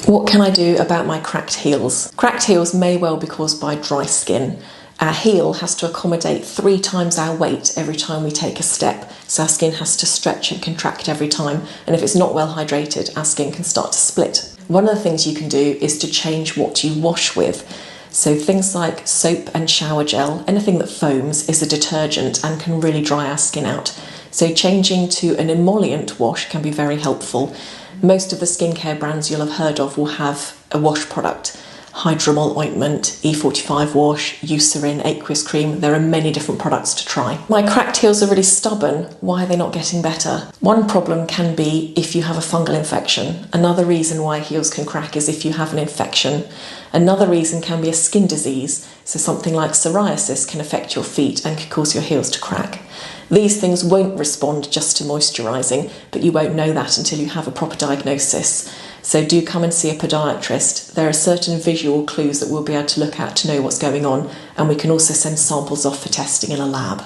What can I do about my cracked heels? Cracked heels may well be caused by dry skin. Our heel has to accommodate 3 times our weight every time we take a step, so our skin has to stretch and contract every time, and if it's not well hydrated, our skin can start to split. One of the things you can do is to change what you wash with. So things like soap and shower gel, anything that foams, is a detergent and can really dry our skin out. So changing to an emollient wash can be very helpful. Most of the skincare brands you'll have heard of will have a wash product. Hydromol ointment, E45 wash, Eucerin, aqueous cream. There are many different products to try. My cracked heels are really stubborn. Why are they not getting better? One problem can be if you have a fungal infection. Another reason why heels can crack is if you have an infection. Another reason can be a skin disease. So something like psoriasis can affect your feet and can cause your heels to crack. These things won't respond just to moisturising, but you won't know that until you have a proper diagnosis. So do come and see a podiatrist. There are certain visual clues that we'll be able to look at to know what's going on, and we can also send samples off for testing in a lab.